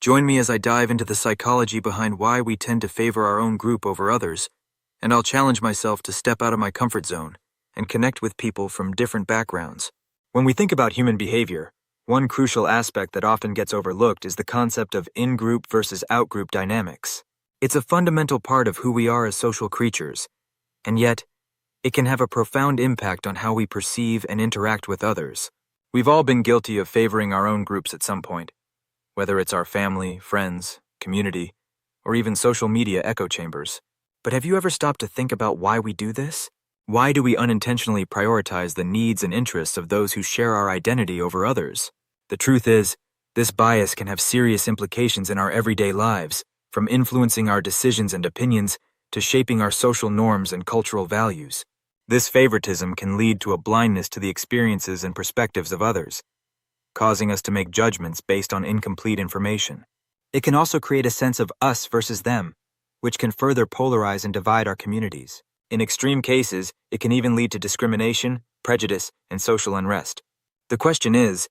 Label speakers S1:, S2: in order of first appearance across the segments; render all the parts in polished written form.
S1: Join me as I dive into the psychology behind why we tend to favor our own group over others, and I'll challenge myself to step out of my comfort zone and connect with people from different backgrounds. When we think about human behavior, one crucial aspect that often gets overlooked is the concept of in-group versus out-group dynamics. It's a fundamental part of who we are as social creatures, and yet, it can have a profound impact on how we perceive and interact with others. We've all been guilty of favoring our own groups at some point, whether it's our family, friends, community, or even social media echo chambers. But have you ever stopped to think about why we do this? Why do we unintentionally prioritize the needs and interests of those who share our identity over others? The truth is, this bias can have serious implications in our everyday lives, from influencing our decisions and opinions to shaping our social norms and cultural values. This favoritism can lead to a blindness to the experiences and perspectives of others, causing us to make judgments based on incomplete information. It can also create a sense of us versus them, which can further polarize and divide our communities. In extreme cases, it can even lead to discrimination, prejudice, and social unrest. The question is,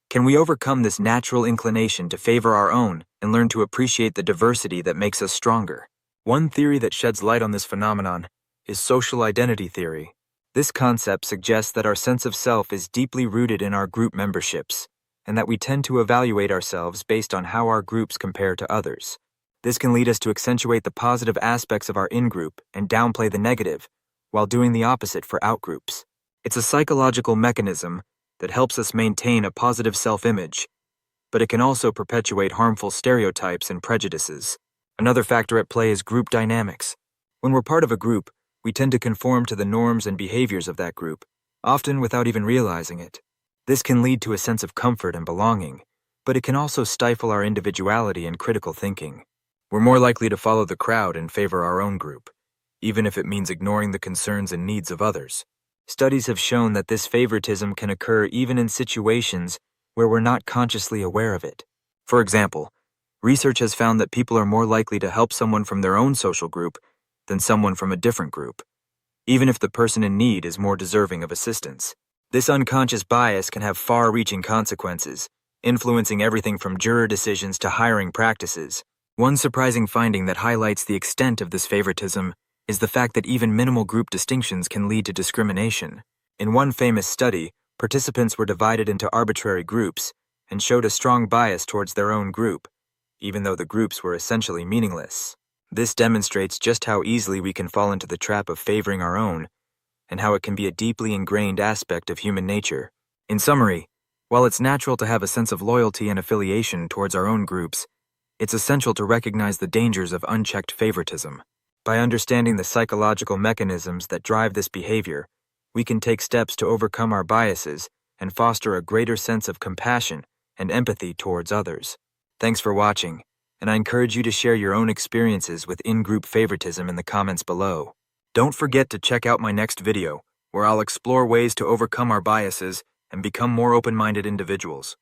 S1: can we overcome this natural inclination to favor our own and learn to appreciate the diversity that makes us stronger? One theory that sheds light on this phenomenon is social identity theory. This concept suggests that our sense of self is deeply rooted in our group memberships, and that we tend to evaluate ourselves based on how our groups compare to others. This can lead us to accentuate the positive aspects of our in-group and downplay the negative, while doing the opposite for out-groups. It's a psychological mechanism that helps us maintain a positive self-image, but it can also perpetuate harmful stereotypes and prejudices. Another factor at play is group dynamics. When we're part of a group, we tend to conform to the norms and behaviors of that group, often without even realizing it. This can lead to a sense of comfort and belonging, but it can also stifle our individuality and critical thinking. We're more likely to follow the crowd and favor our own group, even if it means ignoring the concerns and needs of others. Studies have shown that this favoritism can occur even in situations where we're not consciously aware of it. For example, research has found that people are more likely to help someone from their own social group than someone from a different group, even if the person in need is more deserving of assistance. This unconscious bias can have far-reaching consequences, influencing everything from juror decisions to hiring practices. One surprising finding that highlights the extent of this favoritism is the fact that even minimal group distinctions can lead to discrimination. In one famous study, participants were divided into arbitrary groups and showed a strong bias towards their own group, even though the groups were essentially meaningless. This demonstrates just how easily we can fall into the trap of favoring our own, and how it can be a deeply ingrained aspect of human nature. In summary, while it's natural to have a sense of loyalty and affiliation towards our own groups, it's essential to recognize the dangers of unchecked favoritism. By understanding the psychological mechanisms that drive this behavior, we can take steps to overcome our biases and foster a greater sense of compassion and empathy towards others. Thanks for watching, and I encourage you to share your own experiences with in-group favoritism in the comments below. Don't forget to check out my next video, where I'll explore ways to overcome our biases and become more open-minded individuals.